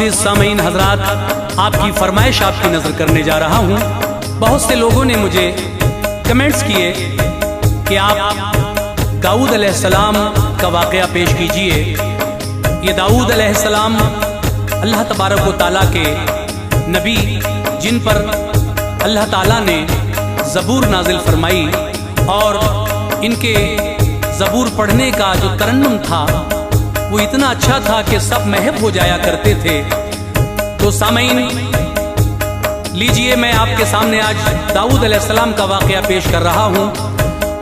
अजीज सामीन हजरात, आपकी फरमाइश आपकी नजर करने जा रहा हूँ। बहुत से लोगों ने मुझे कमेंट्स किए कि आप दाऊद अलैहिस्सलाम का वाक़या पेश कीजिए। ये दाऊद अलैहिस्सलाम अल्लाह तबारक व तआला के नबी, जिन पर अल्लाह ताला ने ज़बूर नाजिल फरमाई और इनके ज़बूर पढ़ने का जो तरन्नुम था वो इतना अच्छा था कि सब महब हो जाया करते थे। तो सामीन, लीजिए मैं आपके सामने आज दाऊद अलैहिस्सलाम का वाक़या पेश कर रहा हूँ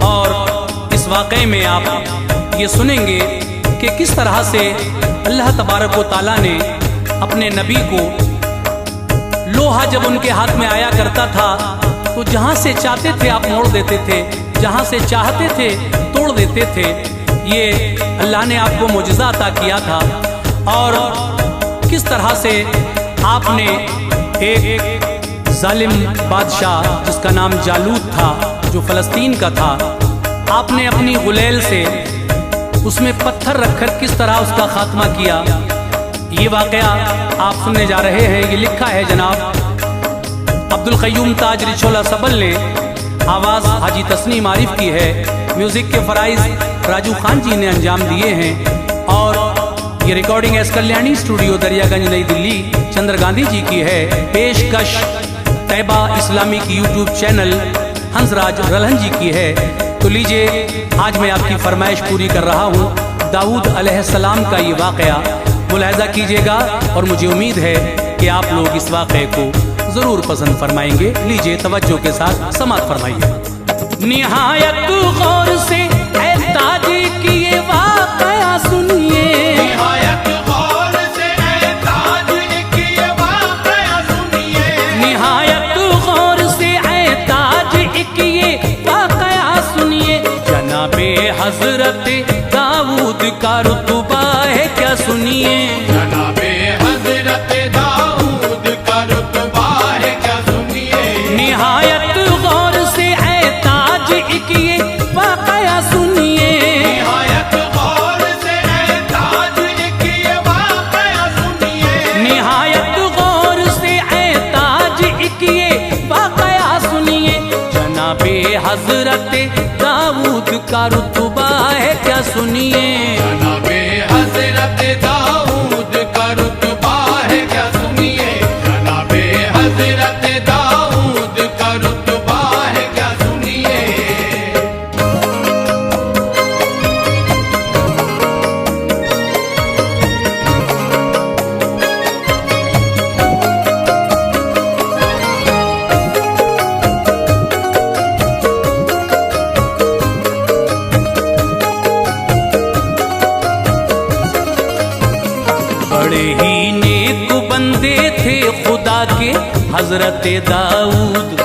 और इस वाक़े में आप ये सुनेंगे कि किस तरह से अल्लाह तबारक व तआला ने अपने नबी को, लोहा जब उनके हाथ में आया करता था तो जहाँ से चाहते थे आप मोड़ देते थे, जहाँ से चाहते थे तोड़ देते थे। ये अल्लाह ने आपको मोजज़ा अता किया था और किस तरह से आपने एक जालिम बादशाह जिसका नाम जालूत था, जो फ़लस्तीन का था, आपने अपनी गुलेल से उसमें पत्थर रखकर किस तरह उसका खात्मा किया। ये वाक़या आप सुनने जा रहे हैं। ये लिखा है जनाब अब्दुल क़य्यूम ताज रिछोला सबल ने, आवाज़ हाजी तस्नीम आरिफ की है, म्यूज़िक के फ़राइज़ राजू खान जी ने अंजाम दिए हैं और ये recording S Kalyani studio Daryaganj नई दिल्ली चंद्र गांधी जी की है। पेशकश तैबा इस्लामी की यूट्यूब चैनल हंसराज रल्हन जी की है। तो लीजिए आज मैं आपकी फरमाइश पूरी कर रहा हूँ। दाऊद अलैहिस्सलाम का ये वाक़या मुलाहिज़ा कीजिएगा और मुझे उम्मीद है कि आप लोग इस वाक़े को ज़रूर पसंद फरमाएंगे। लीजिए तवज्जो के साथ समाअत फरमाइए। निहायत गौर से ताज की ये वाक़या सुनिए, निहायत गौर से ताज की ये वाक़या सुनिए, निहायत गौर से ताज की ये वाक़या सुनिए। जनाबे हज़रत दाऊद का रुतबा है क्या सुनिए, जनाबे हज़रत दाऊद का रुतबा है क्या सुनिए। निहायत गौर से ताज की ये वाक़या सुनिए, निहायत गौर से ताज की ये वाक़या सुनिए, निहायत गौर से ताज की ये वाक़या सुनिए। जनाबे हज़रत दाऊद का रुतबा है क्या सुनिए, जनाबे हज़रत दाऊद का रुतबा है क्या सुनिए, जनाबे हज़रत दाऊद का रुतबा है क्या सुनिए। बड़े ही नेक बंदे थे खुदा के हजरत दाऊद,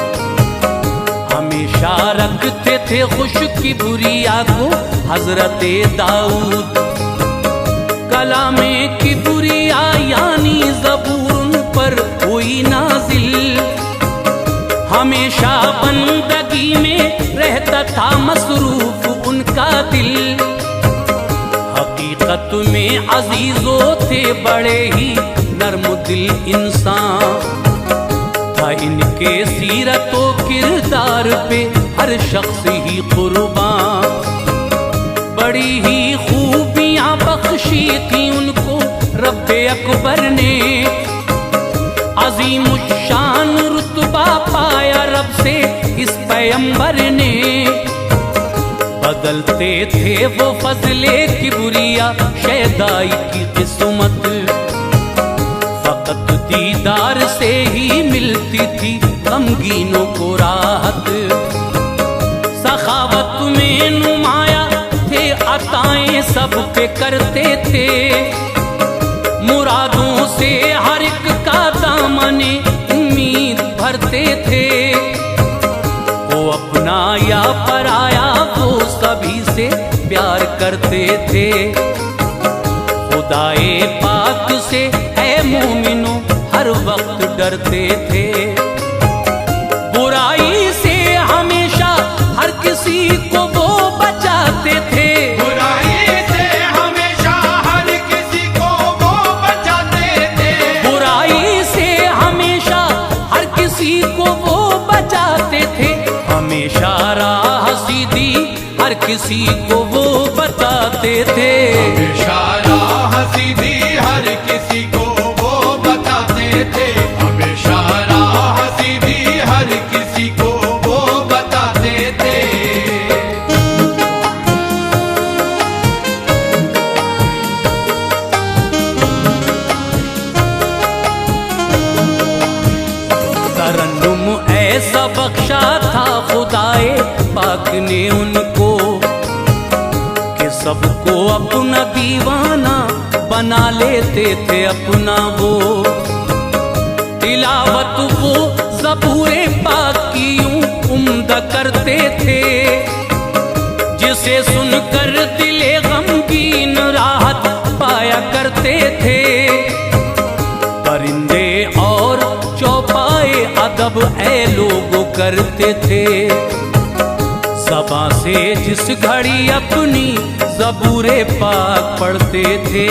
हमेशा रखते थे खुश की बुरिया को हजरत दाऊद। कलामे की बुरिया यानी ज़बूर पर हुई नाजिल, हमेशा बंदगी में रहता था मसरूफ उनका दिल। हकीकत में अजीजों थे बड़े ही नर्म दिल इंसान, था इनके सीरतो किरदार पे हर शख्स ही कुर्बान। बड़ी ही खूबियां बख्शी थी उनको रब्बे अकबर ने, अजीम शान रुतबा पाया रब से इस पैगंबर ने। बदलते थे वो फजले की बुरिया शैदाई की किस्मत, फकत दीदार से ही मिलती थी गमगीनों को राहत। सखावत में नुमाया थे अताएं सब पे करते थे, मुरादों से हर एक का दामने उम्मीद भरते थे। वो अपना या पराया वो सभी से प्यार करते थे। खुदाए पाक से ऐ मोमिनो हर वक्त डरते थे, बुराई से हमेशा हर किसी को वो बचाते थे। बुराई से हमेशा हर किसी को वो बचाते थे, हंसी दी हर किसी को वो बताते थे। हमेशा राह सीधी हर किसी को वो बताते थे। हमेशा राह सीधी हर किसी को वो बताते थे। तरन्नुम ऐसा बख्शा था खुदाए पाक ने उनको कि सबको अपना दीवाना बना लेते थे अपना वो। तिलावत वो ज़बूरे पाक की यूं उम्दा करते थे, जिसे सुनकर दिले गमगीन राहत पाया करते थे। परिंदे और चौपाए अदब ऐ लोगो करते थे, ज़बां से जिस घड़ी अपनी ज़बूरे पाक पढ़ते थे।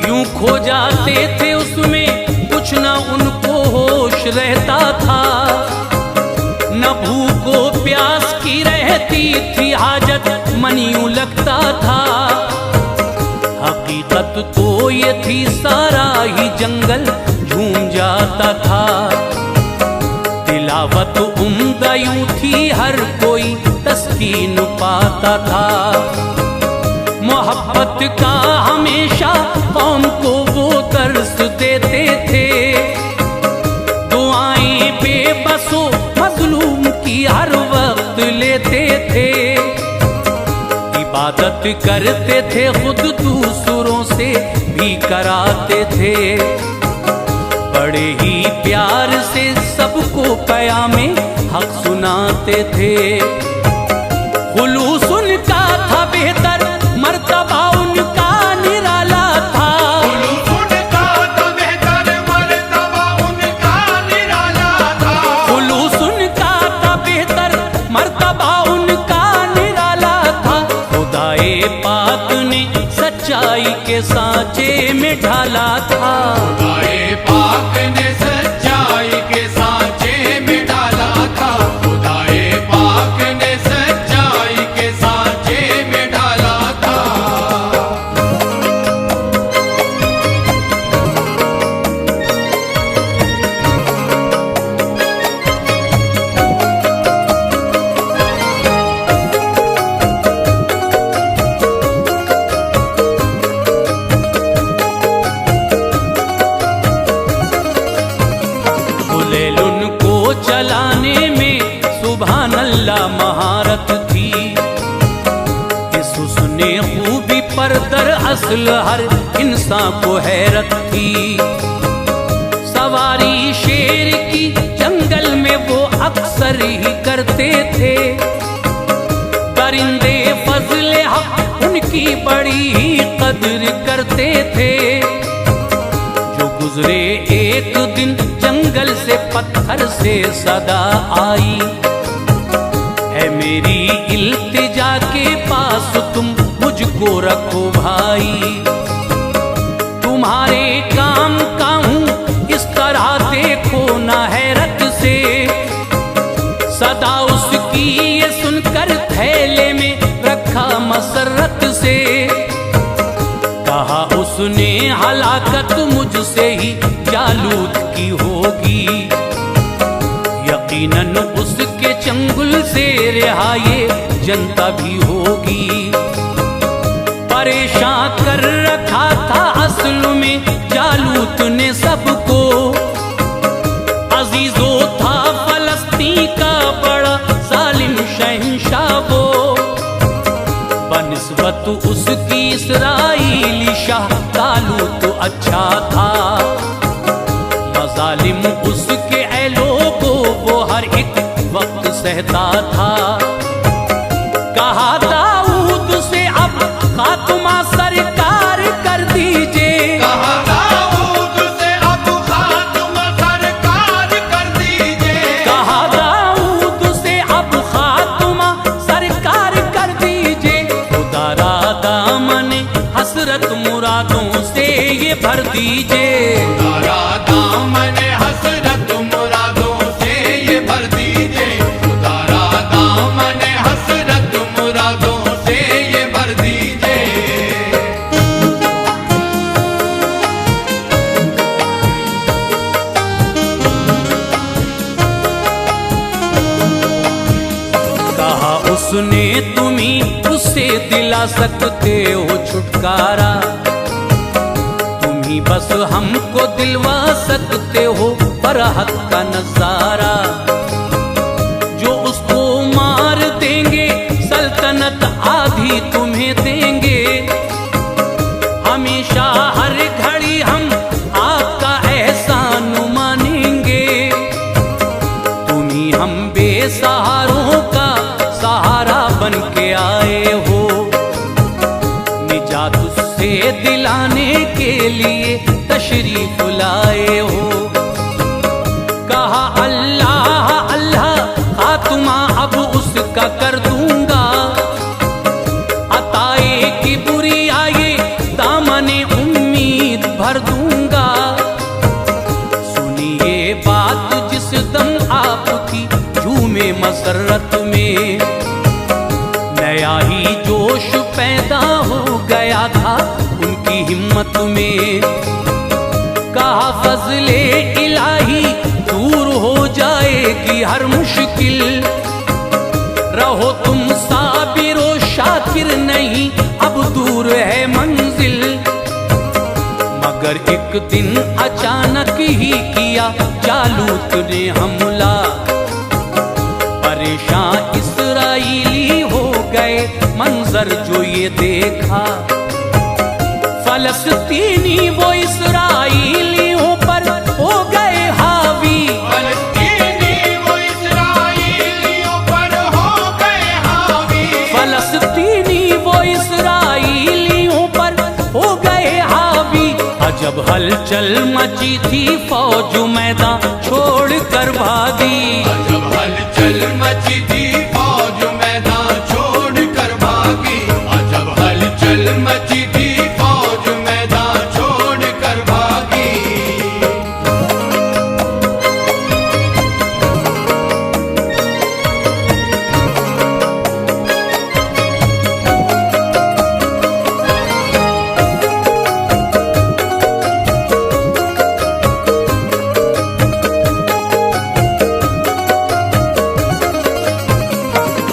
यूं खो जाते थे उसमें कुछ न उनको होश रहता था, न भूखो प्यास की रहती थी हाजत मन यूं लगता था। हकीकत तो ये थी सारा ही जंगल झूम जाता था। तिलावत उम्दा यूं थी हर कोई तस्कीन पाता था। मोहब्बत का हमेशा कौम को वो दर्स देते थे। दुआएं बेबसो मजलूम की हर वक्त लेते थे। इबादत करते थे खुद दूसरों से भी कराते थे। बड़े ही प्यार से सबको क़यामे हक सुनाते थे। खुलूस उनका था बेहतर, मर्तबा उनका निराला था। खुलूस उनका था बेहतर, मर्तबा उनका निराला था। खुलूस उनका था बेहतर, मर्तबा उनका निराला था। खुदाए पाक ने सच्चाई के सांचे में ढाला था। खुदाए पाक ने सच्चाई के सांचे में डाला था। खुदाए पाक ने सच्चाई के सांचे में डाला था। बुलेल उनको चलाने में सुभान अल्लाह महारत थी। इस हुस्ने खूबी पर दर असल हर इंसान को हैरत थी। सवारी शेर की जंगल में वो अक्सर ही करते थे। परिंदे फजले हक उनकी बड़ी ही कदर करते थे। जो गुजरे एक दिन जंगल से पत्थर से सदा आई, है मेरी इल्तिजा के पास तुम मुझको रखो भाई। तुम्हारे काम का हूँ इस तरह देखो ना हैरत से। सदा उसकी ये सुनकर थैले में रखा मसरत से। कहा उसने हलाकत मुझसे ही जालूत की होगी। यकीनन उसके चंगुल से रिहाए जनता भी होगी। परेशान कर रखा था असल में जालूत ने सबको। अजीजो था फलस्तीन का बड़ा जालिम शहंशाह वो। बनिस्बत उसकी इसराइली शाह तालूत अच्छा था। मजालिम उसके ऐ लोगों वो हर एक वक्त सहता था। कहा दाऊद से अब खात्मा सरकार कर दीजिए। कहा दाऊद से अब खात्मा सरकार कर दीजिए। कहा दाऊद से अब खात्मा सरकार कर दीजिए। खुदारा दामन हसरत मुरादों से ये भर दीजिए। खुदारा दामन हसरत मुरादों से ये भर दीजिए। खुदारा दामन उसने तुम्ही उससे दिला सकते हो छुटकारा, तुम्ही बस हमको दिलवा सकते हो बरहक का नजारा। जो उसको मार देंगे सल्तनत आधी तुम्हें देंगे, हमेशा हर घड़ी हम आपका एहसान मानेंगे। तुम्ही हम बेसहारों का सहारा बन के आए हो, निजात उससे दिलाने के लिए तशरीफ लाए हो। कहा अल्लाह अल्लाह खात्मा अब उसका कर दूंगा, अताए की बुरी आए दामने उम्मीद भर दूंगा। सुनिए बात जिस दम आपकी झूमे मसरत में, नया ही जोश पैदा हो गया था उनकी हिम्मत में। कहा फजले इलाही दूर हो जाएगी हर मुश्किल, रहो तुम साबिरो शाकिर नहीं अब दूर है मंजिल। मगर एक दिन अचानक ही किया जालूत ने हमला, परेशान इस्राएली हो गए मंजर जो ये देखा। फलस्तीनी वो इस्राएलियों पर हो गए हावी, फलस्तीनी वो इस्राएलियों पर हो गए हावी, फलस्तीनी वो इस्राएलियों पर हो गए हावी। अजब हलचल मची थी फौज मैदान छोड़ कर भागी, जब हलचल मची थी फौज मैदान छोड़ कर भागी, जब हलचल मची थी फौज मैदान छोड़ कर भागी।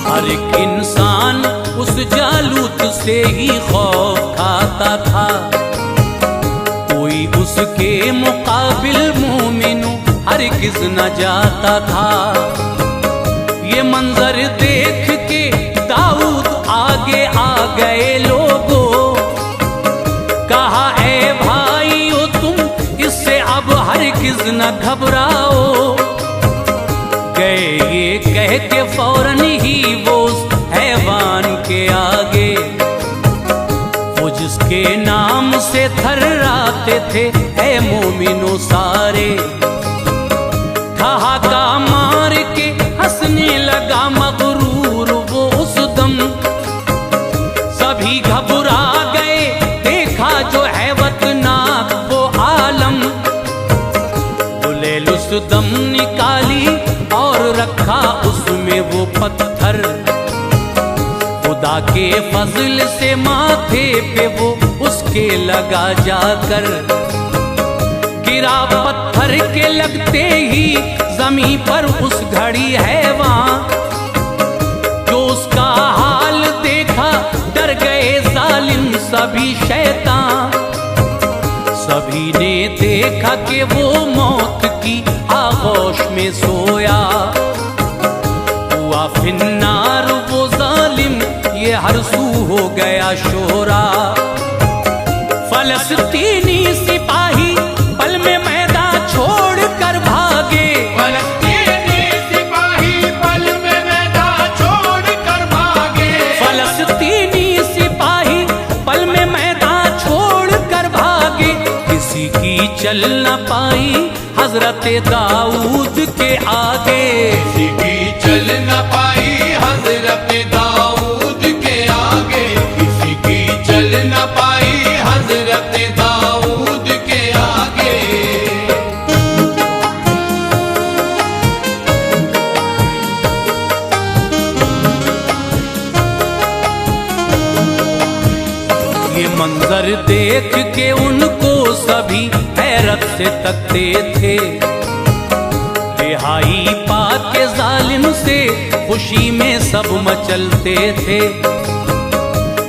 हर एक इंसान उस जालूत से ही खौफ खाता था, कोई उसके मुकाबिल मोमिनो हरगिज न जाता था। ये मंजर देख के दाऊद आगे आ गए लोगों, कहा ए भाइयों तुम इससे अब हरगिज न घबराओ। गए ये कह के फौरन ही वो उस हैवान के आगे, वो जिसके नाम से थर्राते थे है मोमिनो सारे। ठहाका मार के हंसने लगा मगरूर वो उस दम, सभी घबरा गए देखा जो हैवतनाक वो आलम। बुलेल उस दम निकाली और रखा उसमें वो पत्थर, खुदा के फजल से माथे पे वो उसके लगा जाकर। गिरा पत्थर के लगते ही जमीन पर उस घड़ी हैवान, जो उसका हाल देखा डर गए जालिम सभी शैतान। सभी ने देखा कि वो मौत की आगोश में सोया, हुआ फिन्नार वो जालिम ये हर सू हो गया शोरा। फलस्तीनी सिपाही पल में मैदान छोड़ कर भागे, फलस्तीनी सिपाही पल में मैदान छोड़ कर भागे, फलस्तीनी सिपाही पल में मैदान छोड़ कर भागे। किसी की चल न पाई हजरत दाऊद के आगे, किसी की चल न पाई हजरत दाऊद के आगे, किसी की चल न पाई हजरत दाऊद के आगे। ये मंजर देख के उनको सभी हैरत से तकते थे। रिहाई पा के जालिम से खुशी में सब मचलते थे।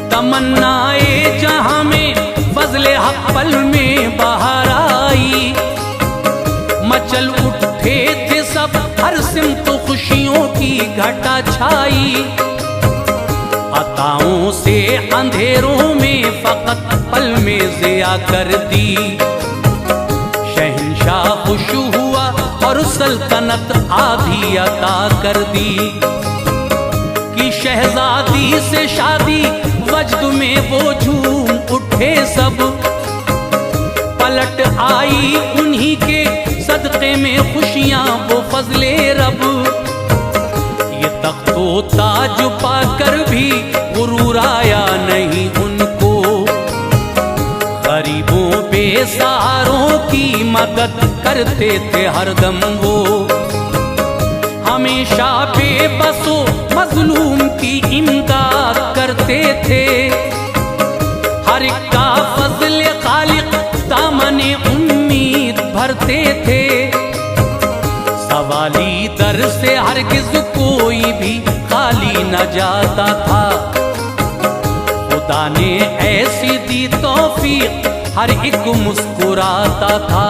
तमन्नाए जहां में फजले हक पल में बाहर आई, मचल उठे थे सब हर सिमत खुशियों की घटा छाई। अताओं से अंधेरों में फकत पल में ज़िया कर दी, शहंशाह खुश हुआ और सल्तनत आधी अता कर दी। कि शहजादी से शादी वजद में वो झूम उठे सब, पलट आई उन्हीं के सदक़े में खुशियां वो फजले रब। ये तख्तो ताज पाकर भी गुरूर आया नहीं उनको, गरीबों बेसहारों की मदद करते थे हरदम वो। हमेशा बेबसों मजलूम की इमदाद करते थे, हर एक का फजल खालिक दामने उम्मीद भरते थे। सवाली दर से हरगिज कोई भी खाली न जाता था, खुदा ने ऐसी दी तौफीक हर एक मुस्कुराता था।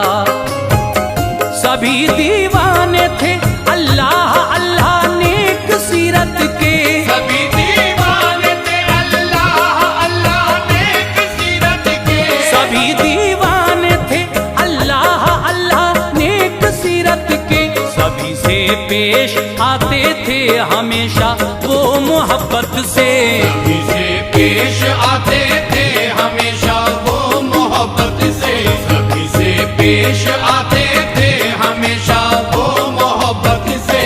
सभी दीवाने थे अल्लाह अल्लाह नेक सीरत के, सभी दीवाने थे अल्लाह अल्लाह नेक सीरत के, सभी दीवाने थे अल्लाह अल्लाह नेक सीरत के। सभी से पेश आते थे हमेशा वो मोहब्बत से, सभी से पेश आते थे हमेशा वो मोहब्बत से, सभी से पेश आते थे हमेशा वो मोहब्बत से।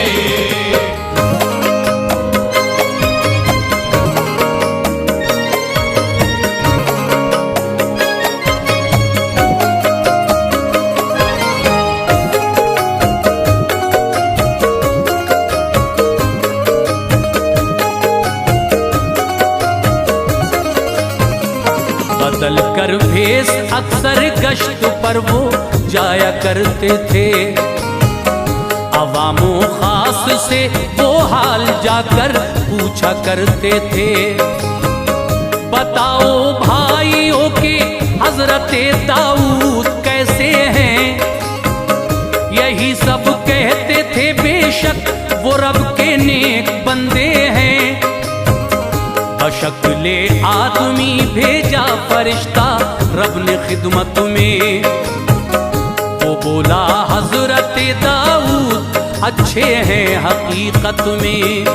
बदल कर भेस अक्सर गश्त पर वो जाया करते थे, अवामो खास से वो हाल जाकर पूछा करते थे। बताओ भाइयों के हजरत दाऊद कैसे हैं, यही सब कहते थे बेशक वो रब के नेक बंदे हैं। बशक्ले आदमी भेजा फरिश्ता रब ने खिदमत में, वो बोला हजरत दाऊद अच्छे हैं हकीकत में,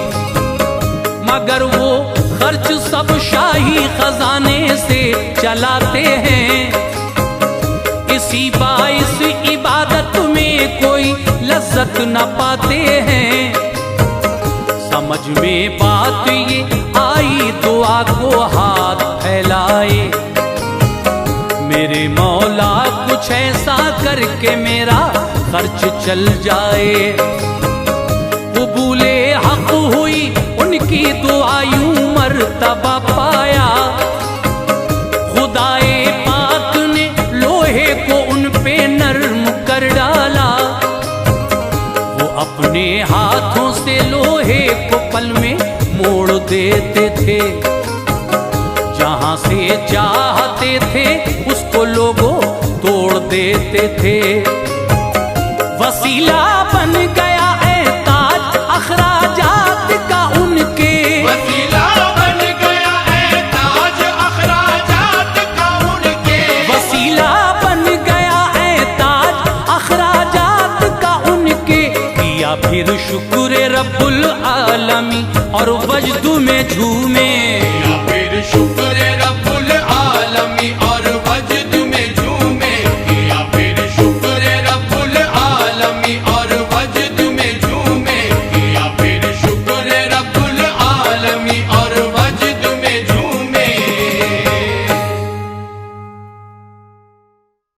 मगर वो खर्च सब शाही खजाने से चलाते हैं। इसी बाइस इबादत में कोई लज्जत न पाते हैं। समझ में बात ये आई दुआ को हाथ फैलाए, मेरे मौला कुछ ऐसा करके मेरा खर्च चल जाए। कबूले हक हुई उनकी दुआ यूं मर्तबा पाया, खुदाए पाक ने लोहे को उन पे नर्म कर डाला। वो अपने हाथों से लोहे को पल में मोड़ देते थे, जहां से चाहते थे उसको लोगों तोड़ देते थे। वसीला बन गया एहताज अखराजात का उनके, वसीला बन गया एहताज अखराजात का उनके, वसीला बन गया एहताज अखराजात का उनके। किया फिर शुक्र रब्बुल आलमी और वजदू में झूमे,